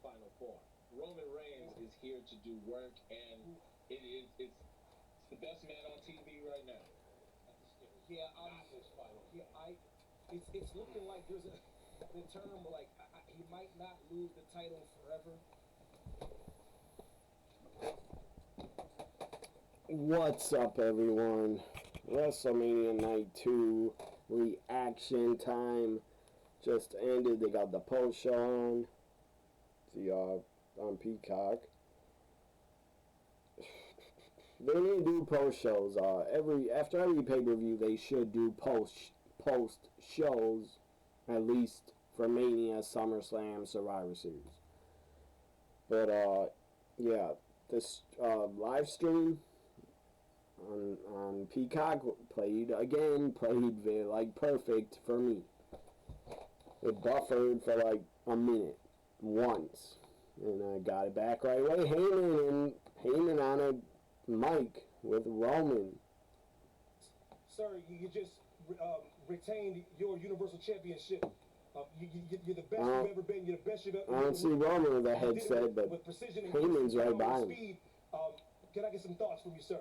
Final Four. Roman Reigns is here to do work, and it's the best man on TV right now. Yeah, it's looking like there's the term like he might not lose the title forever. What's up, everyone? WrestleMania Night 2 reaction time just ended. They got the post show on. See, on Peacock. They need to do post shows. After every pay-per-view, they should do post shows, at least for Mania, SummerSlam, Survivor Series. But yeah, this live stream on Peacock played like perfect for me. It buffered for like a minute once, and I got it back right away. Heyman on a mic with Roman. Sir, you just retained your Universal Championship. You're the best you've ever been. You're the best you've ever been. I don't see Roman with a headset, but Heyman's right by him. Can I get some thoughts from you, sir?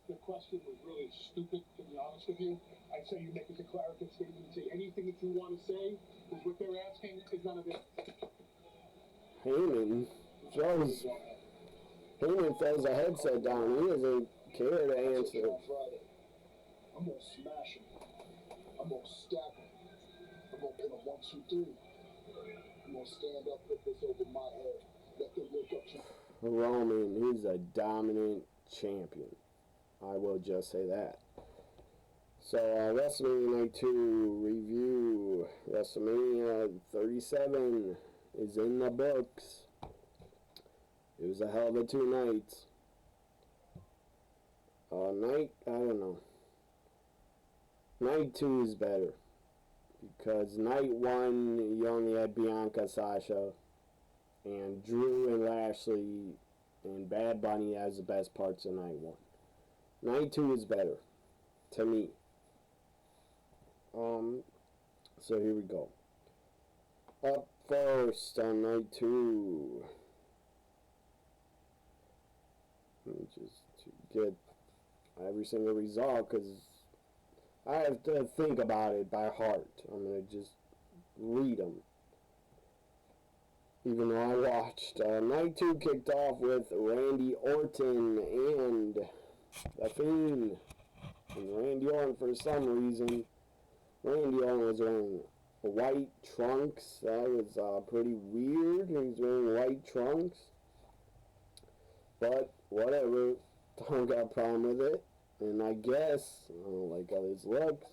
The question was really stupid, to be honest with you. I'd say you make a declarative statement and say anything that you want to say, because what they're asking is none of it. Heyman throws a headset down. He doesn't care to answer. I'm going to smash him. I'm going to stack him. I'm going to put him 1, 2, 3. I'm going to stand up, put this over my head. Let them look up to Roman, he's a dominant champion. I will just say that. So, WrestleMania Night 2 review. WrestleMania 37 is in the books. It was a hell of a 2 nights. I don't know. Night 2 is better. Because night 1, you only had Bianca, Sasha, and Drew and Lashley and Bad Bunny as the best parts of night 1. Night 2 is better, to me. So here we go. Up first on night 2. Let me just get every single result, because I have to think about it by heart. I'm going to just read them. Even though I watched. Night 2 kicked off with Randy Orton and The Fiend. And Randy Orton, for some reason, Randy Orton was wearing white trunks. That was pretty weird. He was wearing white trunks. But whatever. Don't got a problem with it. And I guess, I don't like how this looks,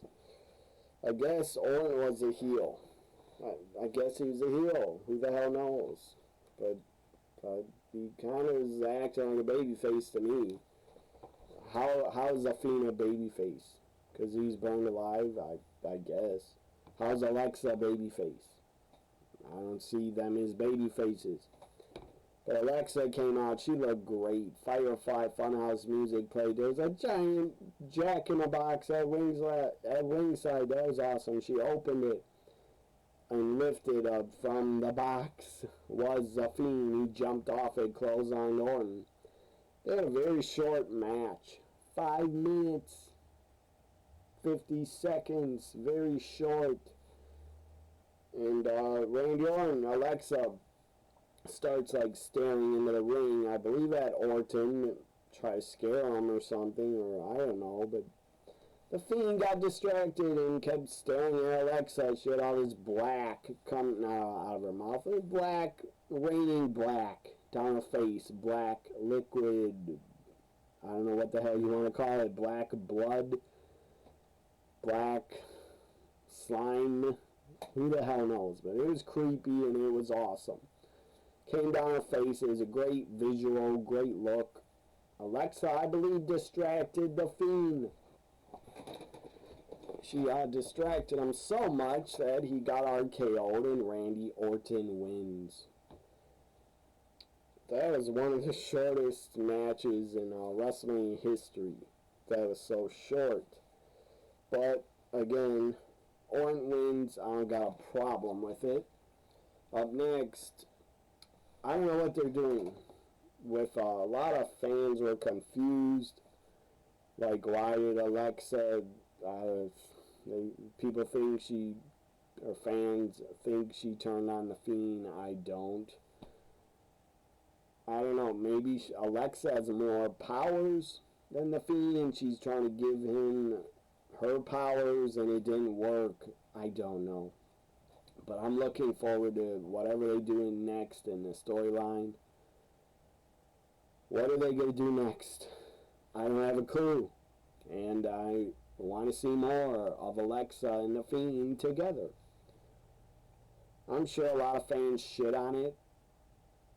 I guess Orton was a heel. I guess he was a heel. Who the hell knows? But he kind of is acting like a babyface to me. How is Athena a babyface? Because he's burned alive, I guess. How's Alexa a babyface? I don't see them as babyfaces. But Alexa came out. She looked great. Firefly Funhouse music played. There was a giant Jack in the Box at ringside. That was awesome. She opened it and lifted up from the box was The Fiend. He jumped off it, closed on Orton. They had a very short match. 5 minutes, 50 seconds, very short. And Randy Orton, Alexa starts like staring into the ring. I believe at Orton, try to scare him or something, or I don't know, but The Fiend got distracted and kept staring at Alexa. She had all this black coming out of her mouth. It was black, raining black down her face. Black liquid. I don't know what the hell you want to call it. Black blood. Black slime. Who the hell knows? But it was creepy and it was awesome. Came down her face. It was a great visual, great look. Alexa, I believe, distracted The Fiend. She distracted him so much that he got RKO'd and Randy Orton wins. That was one of the shortest matches in WrestleMania history. That was so short. But, again, Orton wins. I don't got a problem with it. Up next, I don't know what they're doing. With a lot of fans were confused. Like, why did Alexa? People think she, or fans think she turned on the Fiend. I don't. I don't know. Maybe Alexa has more powers than the Fiend, and she's trying to give him her powers, and it didn't work. I don't know. But I'm looking forward to whatever they're doing next in the storyline. What are they going to do next? I don't have a clue. And I want to see more of Alexa and the Fiend together. I'm sure a lot of fans shit on it.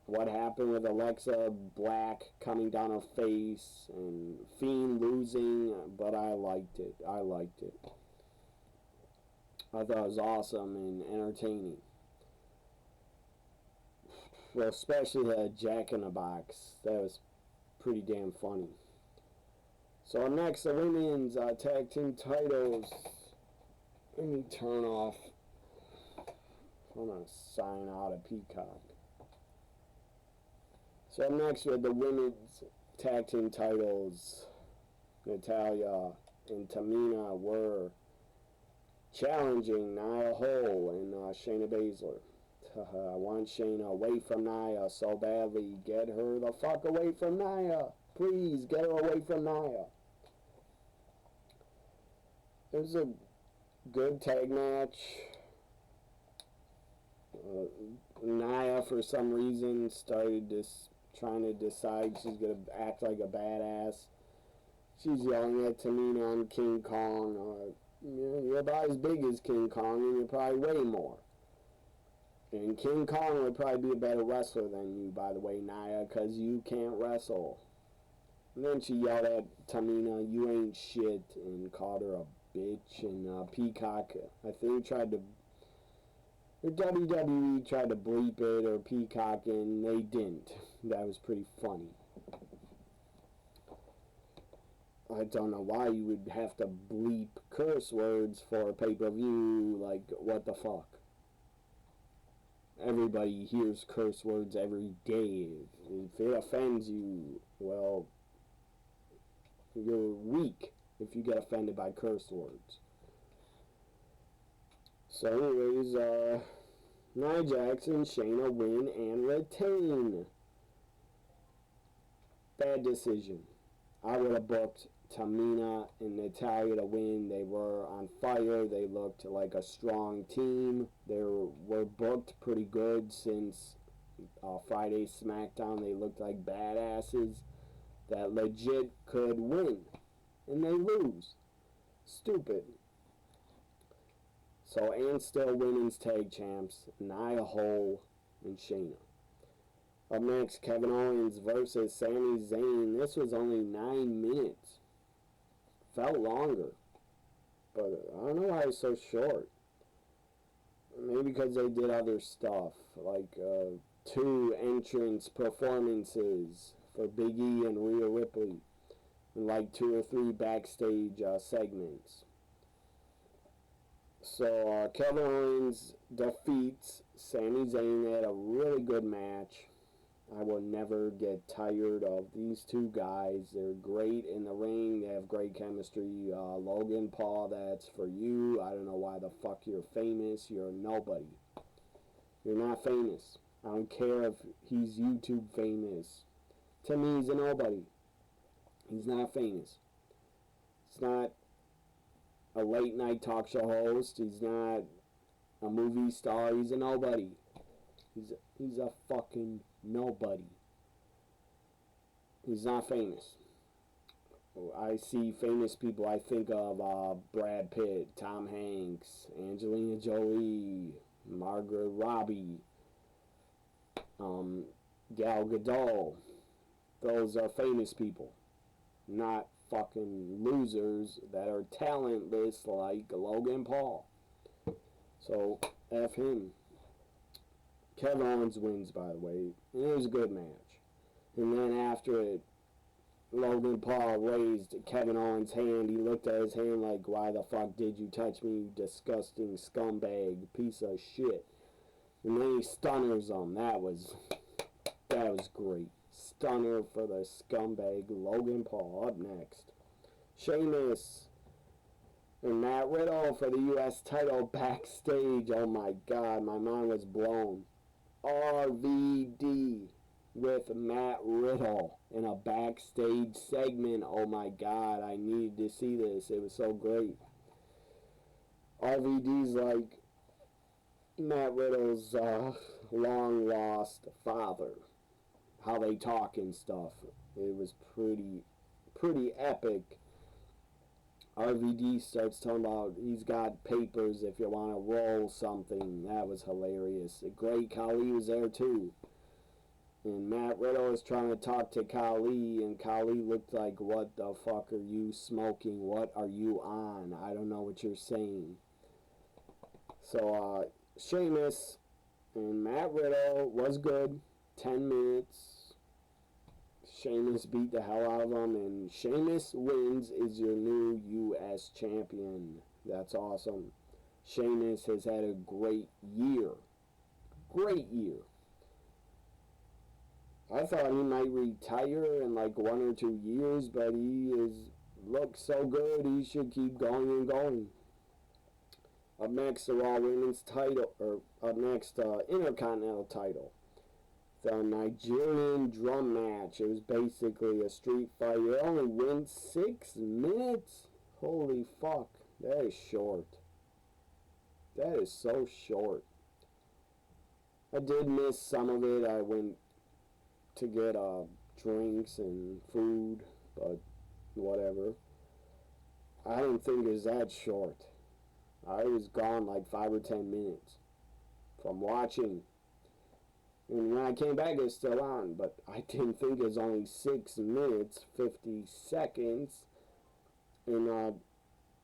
What happened with Alexa Black coming down her face and Fiend losing, but I liked it. I thought it was awesome and entertaining. Well, especially the Jack in the Box. That was pretty damn funny. So next, the women's tag team titles. Let me turn off. I'm going to sign out of Peacock. So next, we have the women's tag team titles. Natalya and Tamina were challenging Nia Hole and Shayna Baszler. I want Shayna away from Nia so badly. Get her the fuck away from Nia. Please, get her away from Nia. It was a good tag match. Nia, for some reason, started trying to decide she's going to act like a badass. She's yelling at Tamina and King Kong. You're about as big as King Kong, and you're probably way more. And King Kong would probably be a better wrestler than you, by the way, Nia, because you can't wrestle. And then she yelled at Tamina, you ain't shit, and called her a bitch. And Peacock, I think, WWE tried to bleep it, or Peacock, and they didn't. That was pretty funny. I don't know why you would have to bleep curse words for a pay-per-view. Like, what the fuck? Everybody hears curse words every day. If it offends you, well, you're weak if you get offended by curse words. So anyways, Nia Jax and Shayna win and retain. Bad decision. I would have booked Tamina and Natalya to win. They were on fire. They looked like a strong team. They were booked pretty good since Friday SmackDown. They looked like badasses that legit could win. And they lose. Stupid. So, and still women's tag champs, Nia Hole and Shayna. Up next, Kevin Owens versus Sami Zayn. This was only 9 minutes. Felt longer. But I don't know why it was so short. Maybe because they did other stuff. Like 2 entrance performances for Big E and Rhea Ripley. And like 2 or 3 backstage segments. So Kevin Owens defeats Sami Zayn. They had a really good match. I will never get tired of these 2 guys. They're great in the ring. They have great chemistry. Logan Paul, that's for you. I don't know why the fuck you're famous. You're nobody. You're not famous. I don't care if he's YouTube famous. To me, he's a nobody. He's not famous. He's not a late night talk show host. He's not a movie star. He's a nobody. He's a fucking nobody. He's not famous. I see famous people. I think of Brad Pitt, Tom Hanks, Angelina Jolie, Margaret Robbie, Gal Gadot. Those are famous people, not fucking losers that are talentless like Logan Paul. So, F him. Kevin Owens wins, by the way. And it was a good match. And then after it, Logan Paul raised Kevin Owens' hand. He looked at his hand like, why the fuck did you touch me, you disgusting scumbag, piece of shit. And then he stunners him. That was That was great. Stunner for the scumbag Logan Paul. Up next, Sheamus and Matt Riddle for the U.S. title backstage. Oh my God, my mind was blown. RVD with Matt Riddle in a backstage segment. Oh my God, I needed to see this. It was so great. RVD's like Matt Riddle's long lost father. How they talk and stuff. It was pretty epic. RVD starts talking about he's got papers if you want to roll something. That was hilarious. Great Khali was there too. And Matt Riddle is trying to talk to Khali, and Khali looked like, what the fuck are you smoking? What are you on? I don't know what you're saying. So, Sheamus and Matt Riddle was good. 10 minutes. Sheamus beat the hell out of him, and Sheamus wins is your new U.S. champion. That's awesome. Sheamus has had a great year. Great year. I thought he might retire in like 1 or 2 years, but he looks so good, he should keep going and going. Up next, the Raw Women's title, or up next, Intercontinental title. The Nigerian drum match. It was basically a street fight. It only went 6 minutes. Holy fuck. That is short. That is so short. I did miss some of it. I went to get drinks and food, but whatever. I didn't think it was that short. I was gone like 5 or 10 minutes from watching. And when I came back, it was still on, but I didn't think it was only 6 minutes, 50 seconds. And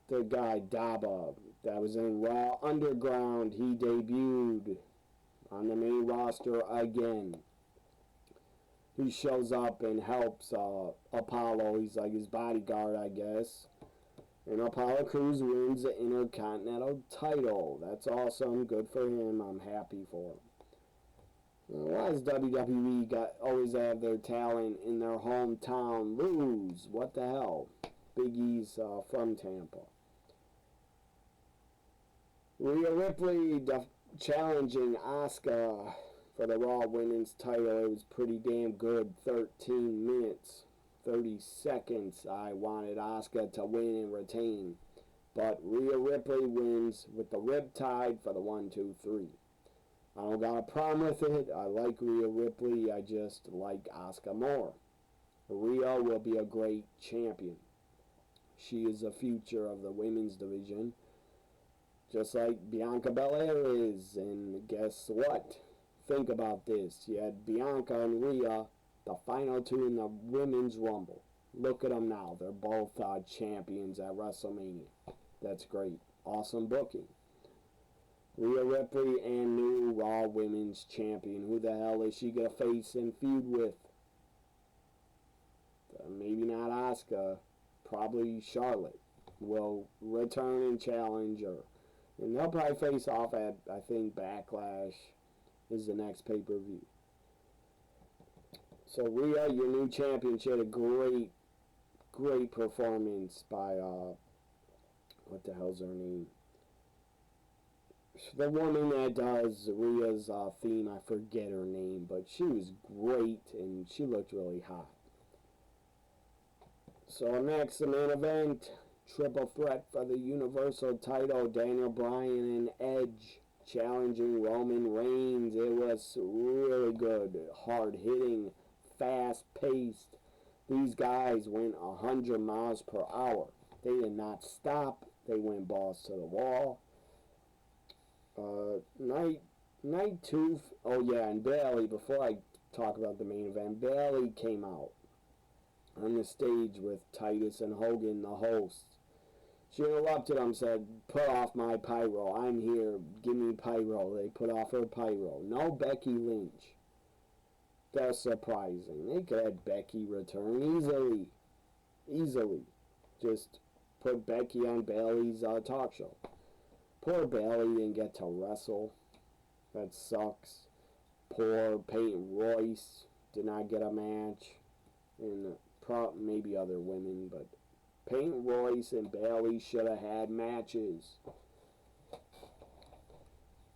the guy Daba that was in Raw Underground, he debuted on the main roster again. He shows up and helps Apollo. He's like his bodyguard, I guess. And Apollo Crews wins the Intercontinental title. That's awesome. Good for him. I'm happy for him. Why does WWE always have their talent in their hometown lose? What the hell? Big E's from Tampa. Rhea Ripley challenging Asuka for the Raw Women's title. It was pretty damn good. 13 minutes, 30 seconds. I wanted Asuka to win and retain. But Rhea Ripley wins with the Riptide for the 1, 2, 3. I don't got a problem with it. I like Rhea Ripley. I just like Asuka more. Rhea will be a great champion. She is the future of the women's division. Just like Bianca Belair is. And guess what? Think about this. You had Bianca and Rhea, the final 2 in the Women's Rumble. Look at them now. They're both champions at WrestleMania. That's great. Awesome booking. Rhea Ripley and new Raw Women's Champion. Who the hell is she going to face and feud with? Maybe not Asuka. Probably Charlotte will return and challenge her. And they'll probably face off at, I think, Backlash is the next pay-per-view. So Rhea, your new champion, she had a great performance by, what the hell's her name? The woman that does Rhea's theme, I forget her name, but she was great and she looked really hot. So next, the main event, triple threat for the Universal title, Daniel Bryan and Edge challenging Roman Reigns. It was really good, hard-hitting, fast-paced. These guys went 100 miles per hour. They did not stop. They went balls to the wall. Night 2, oh yeah, and Bayley, before I talk about the main event, Bayley came out on the stage with Titus and Hogan, the hosts. She interrupted him, said, "Put off my pyro. I'm here. Give me pyro." They put off her pyro. No Becky Lynch. That's surprising. They could have Becky return easily. Just put Becky on Bayley's talk show. Poor Bayley didn't get to wrestle. That sucks. Poor Peyton Royce. did not get a match, and maybe other women, but Peyton Royce and Bayley should have had matches.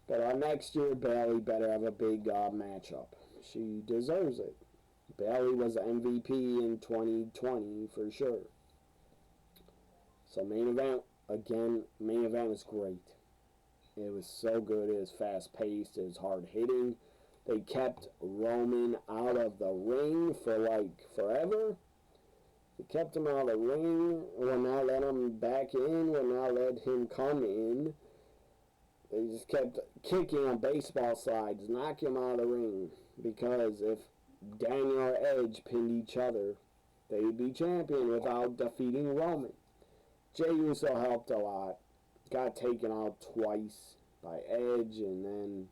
But next year, Bayley better have a big matchup. She deserves it. Bayley was MVP in 2020 for sure. So main event, again, main event was great. It was so good. It was fast-paced. It was hard-hitting. They kept Roman out of the ring for like forever. They kept him out of the ring. Will not let him back in. Will not let him come in. They just kept kicking on baseball slides, knocking him out of the ring. Because if Daniel or Edge pinned each other, they'd be champion without defeating Roman. Jey Uso helped a lot. Got taken out twice by Edge and then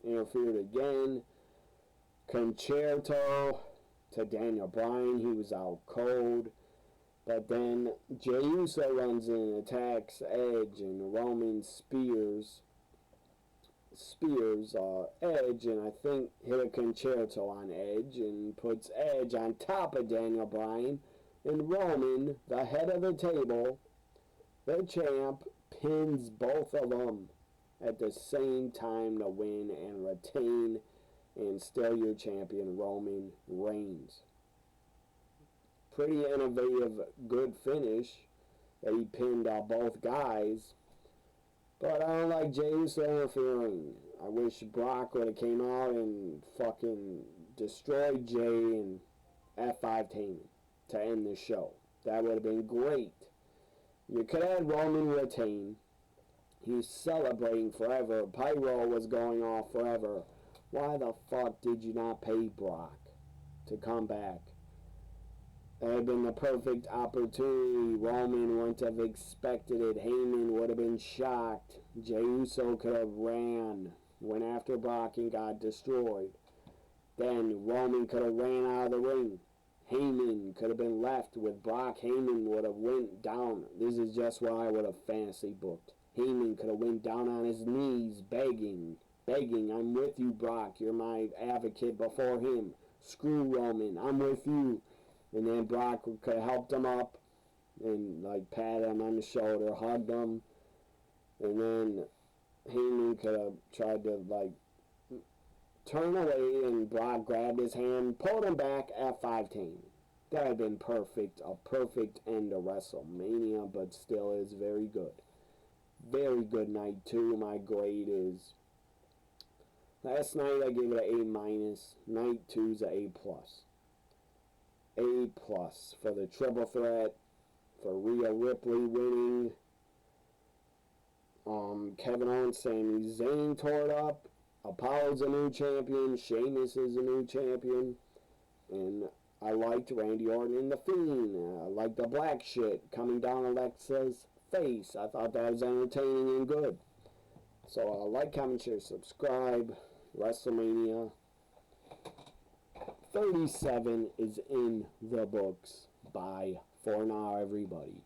interfered again. Concerto to Daniel Bryan. He was out cold. But then Jey Uso runs in and attacks Edge, and Roman spears Edge, and I think hit a concerto on Edge and puts Edge on top of Daniel Bryan, and Roman, the head of the table, the champ, pins both of them at the same time to win and retain, and still your champion, Roman Reigns. Pretty innovative, good finish that he pinned both guys. But I don't like Jey Uso interfering. I wish Brock would have came out and fucking destroyed Jey and F5 Taman to end the show. That would have been great. You could have had Roman retain. He's celebrating forever. Pyro was going off forever. Why the fuck did you not pay Brock to come back? That had been the perfect opportunity. Roman wouldn't have expected it. Heyman would have been shocked. Jey Uso could have went after Brock and got destroyed. Then Roman could have ran out of the ring. Heyman could have been left with Brock. Heyman would have went down. This is just what I would have fantasy booked. Heyman could have went down on his knees begging, I'm with you, Brock. You're my advocate before him. Screw Roman. I'm with you. And then Brock could have helped him up and like patted him on the shoulder, hugged him. And then Heyman could have tried to like turn away, and Brock grabbed his hand, pulled him back at 5-10. That would have been perfect, a perfect end to WrestleMania, but still is very good. Very good night too. My grade is, last night I gave it an A-. Night 2's an A+. A+ for the triple threat, for Rhea Ripley winning, Kevin Owens, Sami Zayn tore it up, Apollo's a new champion, Sheamus is a new champion, and I liked Randy Orton and The Fiend. I liked the black shit coming down Alexa's face. I thought that was entertaining and good. So like, comment, share, subscribe. WrestleMania 37 is in the books. Bye for now, everybody.